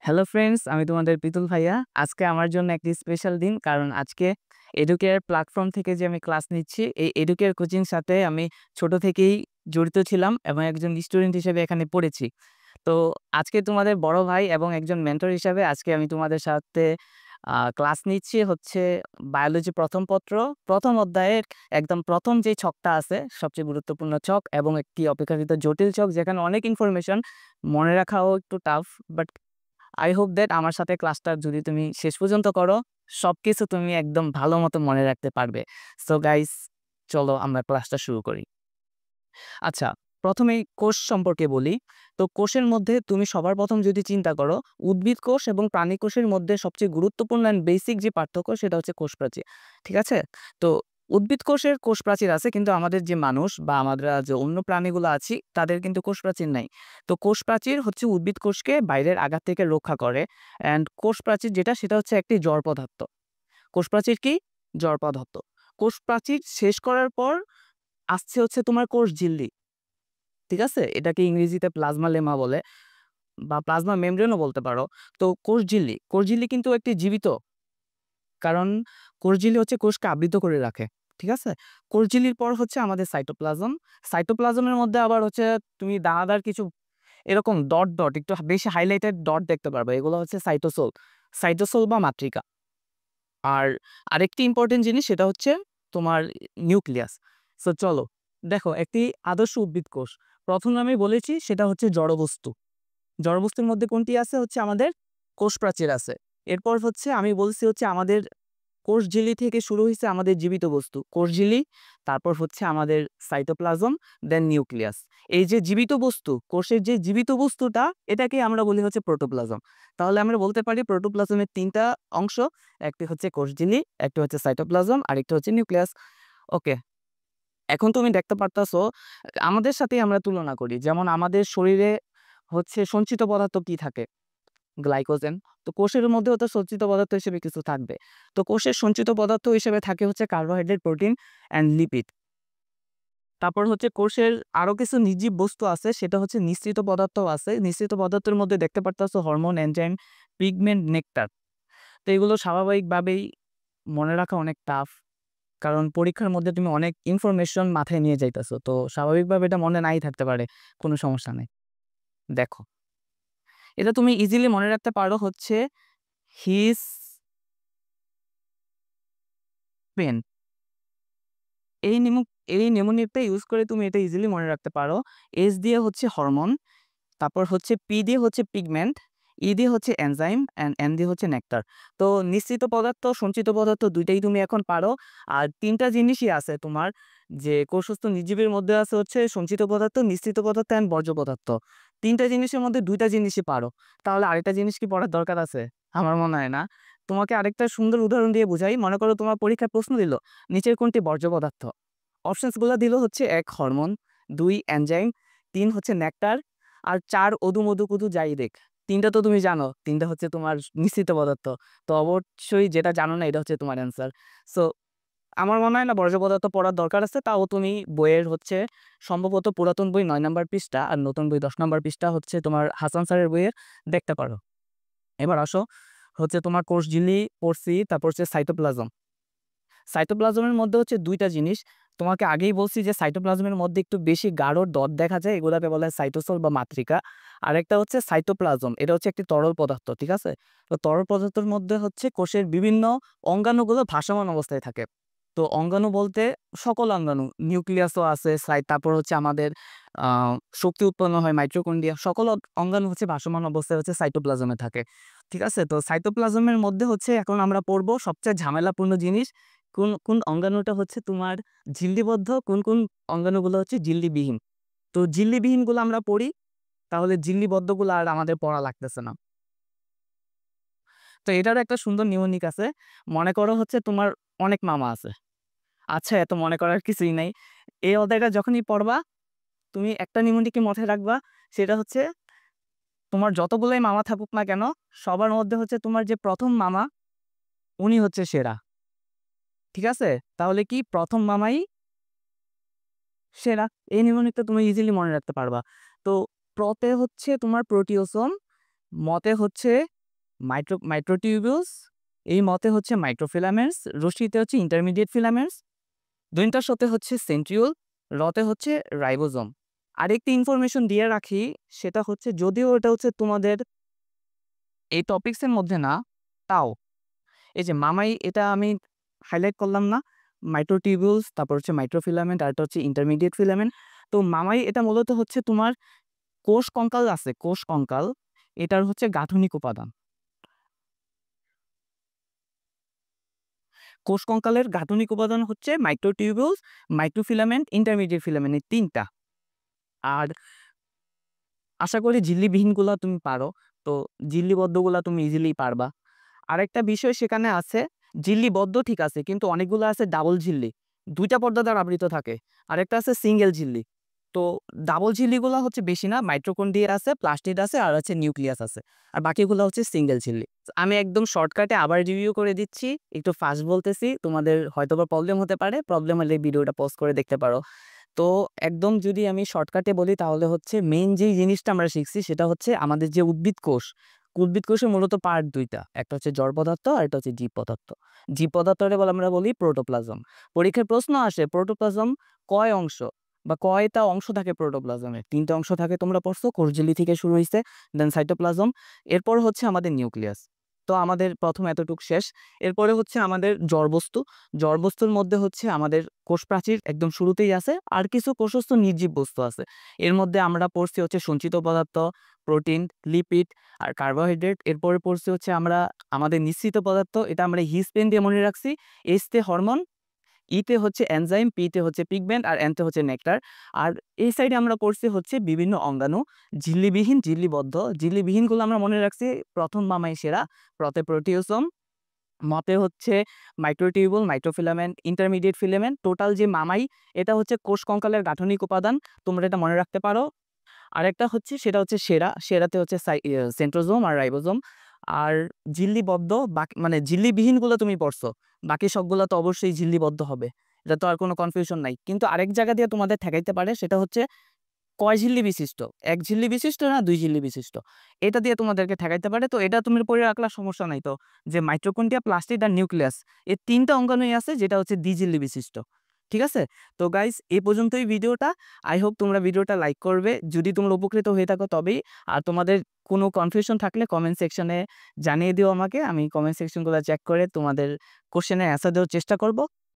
Hello friends, আমি তোমাদের পিতুল ভাইয়া। আজকে আমার জন্য একটি স্পেশাল দিন, কারণ আজকে এডুকেয়ার প্ল্যাটফর্ম থেকে যে আমি ক্লাস নিচ্ছি, এই এডুকেয়ার কোচিং সাথে আমি ছোট থেকেই জড়িত ছিলাম এবং একজন স্টুডেন্ট হিসেবে এখানে পড়েছি। তো আজকে তোমাদের বড় ভাই এবং একজন মেন্টর হিসাবে আজকে আমি তোমাদের সাথে ক্লাস নিচ্ছি হচ্ছে বায়োলজি প্রথম পত্র, প্রথম অধ্যায়ের একদম প্রথম যে ছকটা আছে, সবচেয়ে গুরুত্বপূর্ণ ছক এবং একটি অপেক্ষাকৃত জটিল ছক, যেখানে অনেক ইনফরমেশন মনে রাখাও একটু tough. But I hope that আমার সাথে ক্লাসটা যদি তুমি শেষ পর্যন্ত করো, সবকিছু তুমি একদম ভালো মতো মনে রাখতে পারবে। সো গাইস, চলো আমরা ক্লাসটা শুরু করি। আচ্ছা, প্রথমেই কোষ সম্পর্কে বলি। তো কোষের মধ্যে তুমি সবার প্রথম যদি চিন্তা করো, উদ্ভিদ কোষ এবং প্রাণী কোষের মধ্যে সবচেয়ে গুরুত্বপূর্ণ অ্যান্ড বেসিক যে পার্থক্য, সেটা হচ্ছে কোষ প্রাচীর। ঠিক আছে? তো উদ্ভিদ কোষের কোষ প্রাচীর আছে, কিন্তু আমাদের যে মানুষ বা আমরা যে অন্য প্রাণীগুলো আছি, তাদের কিন্তু কোষ প্রাচীর নাই। তো কোষ প্রাচীর হচ্ছে উদ্ভিদ কোষকে বাইরের আঘাত থেকে রক্ষা করে। অ্যান্ড কোষ প্রাচীর যেটা, সেটা হচ্ছে একটি জড় পদার্থ। কোষ প্রাচীর কি? জড় পদার্থ। কোষ প্রাচীর শেষ করার পর আসছে হচ্ছে তোমার কোষ ঝিল্লি। ঠিক আছে? এটাকে ইংরেজিতে প্লাজমা লেমা বলে বা প্লাজমা মেমব্রেনও বলতে পারো। তো কোষঝিল্লি, কোষঝিল্লি কিন্তু একটি জীবিত, কারণ কোষঝিল্লি হচ্ছে কোষকে আবৃত করে রাখে। ঠিক আছে? কোষঝিল্লির পর হচ্ছে আমাদের সাইটোপ্লাজম। সাইটোপ্লাজমের মধ্যে আবার হচ্ছে তুমি দানাদার কিছু এরকম ডট ডট একটু বেশি হাইলাইটেড ডট দেখতে পারবে। এগুলো হচ্ছে সাইটোসোল, সাইটোসোল বা মাতৃকা। আর আরেকটি ইম্পর্টেন্ট জিনিস, সেটা হচ্ছে তোমার নিউক্লিয়াস। সো চলো দেখো, একটি আদর্শ উদ্ভিদ কোষ, প্রথমে আমি বলেছি সেটা হচ্ছে জড়বস্তু। জড়বস্তুর মধ্যে কোনটি আছে? হচ্ছে আমাদের কোষ প্রাচীর আছে। এরপর হচ্ছে আমি বলছি হচ্ছে আমাদের কোষঝিল্লি থেকে শুরু হয়েছে আমাদের জীবিত বস্তু, কোষঝিল্লি। তারপর হচ্ছে আমাদের সাইটোপ্লাজম, দেন নিউক্লিয়াস। এই যে জীবিত বস্তু, কোষের যে জীবিত বস্তুটা, এটাকে আমরা বলি হচ্ছে প্রোটোপ্লাজম। তাহলে আমরা বলতে পারি প্রোটোপ্লাজমের তিনটা অংশ, একটি হচ্ছে কোষঝিল্লি, একটি হচ্ছে সাইটোপ্লাজম, আরেকটি হচ্ছে নিউক্লিয়াস। ওকে, এখন তুমি দেখতে পারতাছো, আমাদের সাথেই আমরা তুলনা করি। যেমন আমাদের শরীরে হচ্ছে সঞ্চিত পদার্থ কি থাকে? গ্লাইকোজেন। তো কোষের মধ্যেও তো সঞ্চিত পদার্থ হিসেবে কিছু থাকবে। তো কোষের সঞ্চিত পদার্থ হিসেবে থাকে হচ্ছে কার্বোহাইড্রেট, প্রোটিন অ্যান্ড লিপিড। তারপর হচ্ছে কোষের আরো কিছু নির্জীব বস্তু আছে, সেটা হচ্ছে নিঃসৃত পদার্থও আছে। নিঃসৃত পদার্থের মধ্যে দেখতে পারতাছো হরমোন, এনজাইম, পিগমেন্ট, নেকটার। তো এগুলো স্বাভাবিকভাবেই মনে রাখা অনেক টাফ, কারণ পরীক্ষার মধ্যে তুমি অনেক ইনফরমেশন মাথায় নিয়ে যাইতেছো, তো স্বাভাবিকভাবে এটা মনে নাই থাকতে পারে। কোনো সমস্যা নেই। দেখো, এটা তুমি ইজিলি মনে রাখতে পারো হচ্ছে হিস পেন। এই নিমু এই নেমোনিকটা ইউজ করে তুমি এটা ইজিলি মনে রাখতে পারো। এস দিয়ে হচ্ছে হরমোন, তারপর হচ্ছে পি দিয়ে হচ্ছে পিগমেন্ট, ই দিয়ে হচ্ছে এনজাইম, অ্যান্ড এন দিয়ে হচ্ছে নেকটার। তো নিশ্চিত পদার্থ, সঞ্চিত পদার্থ দুইটাই তুমি এখন পারো। আর তিনটা জিনিসই আছে তোমার, যে কোষস্থ নির্জীবের মধ্যে আছে হচ্ছে সঞ্চিত পদার্থ, নিশ্চিত পদার্থ অ্যান্ড বর্জ্য পদার্থ। তিনটা জিনিসের মধ্যে দুইটা জিনিসই পারো। তাহলে আরেকটা জিনিস কি পড়ার দরকার আছে? আমার মনে হয় না। তোমাকে আরেকটা সুন্দর উদাহরণ দিয়ে বুঝাই। মনে করো তোমার পরীক্ষায় প্রশ্ন দিল, নিচের কোনটি বর্জ্য পদার্থ? অপশনসগুলো দিল হচ্ছে ১ হরমোন, ২ এনজাইম, ৩ হচ্ছে নেকটার, আর ৪ অদু মধু কুধু যাই দেখ। ৩টা তো তুমি জানো, ৩টা হচ্ছে তোমার নিশ্চিত পদার্থ। তো অবশ্যই যেটা জানো না, এটা হচ্ছে তোমার অ্যান্সার। সো আমার মনে হয় না বর্জ্য পদার্থ পড়ার দরকার আছে। তাও তুমি বইয়ের হচ্ছে সম্ভবত পুরাতন বই ৯ নাম্বার পৃষ্ঠা আর নতুন বই ১০ নাম্বার পৃষ্ঠা হচ্ছে তোমার হাসান স্যারের বইয়ে দেখতে পারো। এবার আসো হচ্ছে তোমার কোষঝিল্লি পড়ছি, তারপর হচ্ছে সাইটোপ্লাজম। সাইটোপ্লাজমের মধ্যে হচ্ছে দুইটা জিনিস। তোমাকে আগেই বলছি যে সাইটোপ্লাজমের মধ্যে একটু বেশি গাঢ় ডট দেখা যায়, এগুলাকে বলা হয় সাইটোসোল বা মাতৃকা। আরেকটা হচ্ছে সাইটোপ্লাজম, এটা হচ্ছে একটি তরল পদার্থ। ঠিক আছে? তো তরল পদার্থের মধ্যে হচ্ছে কোষের বিভিন্ন অঙ্গাণুগুলো ভাসমান অবস্থায় থাকে। তো অঙ্গাণু বলতে সকল অঙ্গাণু, নিউক্লিয়াসও আছে, তারপর হচ্ছে আমাদের আহ শক্তি উৎপন্ন হয় মাইটোকন্ড্রিয়া, সকল অঙ্গাণু হচ্ছে ভাসমান অবস্থায় হচ্ছে সাইটোপ্লাজমে থাকে। ঠিক আছে? তো সাইটোপ্লাজমের মধ্যে হচ্ছে এখন আমরা পড়বো সবচেয়ে ঝামেলাপূর্ণ জিনিস, কোন কোন অঙ্গাণুটা হচ্ছে তোমার ঝিল্লিবদ্ধ, কোন কোন অঙ্গাণুগুলো হচ্ছে ঝিল্লিবিহীন। তো ঝিল্লিবিহীন গুলো আমরা পড়ি, তাহলে ঝিল্লিবদ্ধ গুলো আর আমাদের পড়া লাগতেছে না। তো এটারও একটা সুন্দর নিউনিক আছে। মনে করো হচ্ছে তোমার অনেক মামা আছে। আচ্ছা, এত মনে করার কিছুই নাই। এই অধ্যায়টা যখনই পড়বা, তুমি একটা নিউনিকই মাথায় রাখবা, সেটা হচ্ছে তোমার যতগুলোই মামা থাকুক না কেন, সবার মধ্যে হচ্ছে তোমার যে প্রথম মামা, উনি হচ্ছে সেরা। ঠিক আছে? তাহলে কি প্রথম মামাই সেরা। এই নিউমোনিকটা তুমি ইজিলি মনে রাখতে পারবা। তো প্রতে হচ্ছে তোমার প্রোটিওসোম, মতে হচ্ছে মাইক্রোটিউবিউলস, এই মতে হচ্ছে মাইক্রোফিলামেন্টস, রশ্মিতে হচ্ছে ইন্টারমিডিয়েট ফিলামেন্টস, দৈন্টার সাথে হচ্ছে সেন্ট্রিওল, রতে হচ্ছে রাইবোজোম। আরেকটি ইনফরমেশন দিয়ে রাখি, সেটা হচ্ছে যদিও এটা হচ্ছে তোমাদের এই টপিকসের মধ্যে না, তাও এই যে মামাই এটা আমি হাইলাইট করলাম না, মাইক্রোটিউবিউলস, তারপর হচ্ছে মাইক্রোফিলামেন্ট, আর এটা হচ্ছে ইন্টারমিডিয়েট ফিলামেন্ট। তো মামাই এটা মূলত হচ্ছে তোমার কোষ কঙ্কাল আছে, কোষ কঙ্কাল, এটার হচ্ছে গাঠনিক উপাদান। কোষ কঙ্কালের গাঠনিক উপাদান হচ্ছে মাইক্রোটিউবিউলস, মাইক্রোফিলামেন্ট, ইন্টারমিডিয়েট ফিলামেন্ট, এই তিনটা। আর আশা করি ঝিল্লিবিহীনগুলা তুমি পারো, তো ঝিল্লিবদ্ধগুলা তুমি ইজিলি পারবা। আরেকটা বিষয় সেখানে আছে, ঝিল্লিবদ্ধ ঠিক আছে, কিন্তু অনেকগুলো আছে ডাবল ঝিল্লি, দুইটা পর্দা দ্বারা আবৃত থাকে। আরেকটা আছে সিঙ্গেল ঝিল্লি। তো ডাবল ঝিল্লিগুলো হচ্ছে বেশি না, মাইটোকন্ড্রিয়া আছে, প্লাস্টিড আছে, আর হচ্ছে নিউক্লিয়াস আছে, আর বাকিগুলো হচ্ছে সিঙ্গেল ঝিল্লি। আমি একদম শর্টকাটে আবার রিভিউ করে দিচ্ছি, একটু ফাস্ট বলতেছি, তোমাদের হয়তোবা প্রবলেম হতে পারে, প্রবলেম হলে ভিডিওটা পজ করে দেখতে পারো। তো একদম যদি আমি শর্টকাটে বলি তাহলে হচ্ছে মেইন যেই জিনিসটা আমরা শিখছি সেটা হচ্ছে আমাদের যে উদ্ভিদ কোষ, উদ্ভিদ কোষের মূলত পার্ট দুইটা, একটা হচ্ছে জড় পদার্থ আর একটা হচ্ছে জীব পদার্থ। জীব পদার্থরে বলে আমরা বলি প্রোটোপ্লাজম। পরীক্ষার প্রশ্ন আসে প্রোটোপ্লাজম কয় অংশ বা কয়টা অংশ থাকে প্রোটোপ্লাজমে? তিনটা অংশ থাকে, তোমরা পড়ছো, কোষঝিল্লি থেকে শুরু হয়েছে, দেন সাইটোপ্লাজম, এরপর হচ্ছে আমাদের নিউক্লিয়াস। তো আমাদের প্রথম এতটুক শেষ। এরপরে হচ্ছে আমাদের জড়বস্তু। জড়বস্তুর মধ্যে হচ্ছে আমাদের কোষ প্রাচীর একদম শুরুতেই আছে, আর কিছু কোষস্থ নির্জীব বস্তু আছে। এর মধ্যে আমরা পড়ছি হচ্ছে সঞ্চিত পদার্থ, প্রোটিন, লিপিড আর কার্বোহাইড্রেট। এরপরে পড়ছি হচ্ছে আমরা আমাদের নিঃসৃত পদার্থ, এটা আমরা হিস পেন দিয়ে মনে রাখছি। এসতে হরমোন, ইতে হচ্ছে এনজাইম, পিতে হচ্ছে পিগমেন্ট, আর এনতে হচ্ছে নেকটার। আর এই সাইডে আমরা পড়ছি হচ্ছে বিভিন্ন অঙ্গাণু, ঝিল্লিবিহীন, ঝিল্লিবদ্ধ। ঝিল্লিবিহীনগুলো আমরা মনে রাখছি প্রথম মামাই সেরা, প্রতে প্রোটিওসোম, মতে হচ্ছে microtubule, microfilament, intermediate filament. Total যে মামাই, এটা হচ্ছে কোষ কঙ্কালের গাঠনিক উপাদান, তোমরা এটা মনে রাখতে পারো। আরেকটা হচ্ছে সেটা হচ্ছে সেরাতে হচ্ছে সেন্ট্রোজোম আর রাইবোজোম। আর ঝিল্লিবদ্ধ বাকি মানে ঝিল্লিবিহীনগুলো তুমি পড়ছো, বাকি সবগুলো তো অবশ্যই ঝিল্লিবদ্ধ হবে, এটা তো আর কোনো কনফিউশন নাই। কিন্তু আরেক জায়গা দিয়ে তোমাদের ঠেকাইতে পারে, সেটা হচ্ছে কয় ঝিল্লি বিশিষ্ট, এক ঝিল্লি বিশিষ্ট না দুই ঝিল্লি বিশিষ্ট, এটা দিয়ে তোমাদেরকে ঠেকাইতে পারে। তো এটা তুমি পড়ে রাখলা, সমস্যা নাই। তো যে মাইটোকন্ড্রিয়া, প্লাস্টিড আর নিউক্লিয়াস, এই তিনটা অঙ্গাণুই আছে যেটা হচ্ছে দ্বিঝিল্লি বিশিষ্ট। ঠিক আছে? তো গাইস, এই পর্যন্তই ভিডিওটা। আই হোপ তোমরা ভিডিওটা লাইক করবে যদি তোমরা উপকৃত হয়ে থাকো তবেই। আর তোমাদের কোনো কনফিউশন থাকলে কমেন্ট সেকশনে জানিয়ে দিও আমাকে, আমি কমেন্ট সেকশনগুলো চেক করে তোমাদের কোশ্চেনের অ্যান্সার দেওয়ার চেষ্টা করব।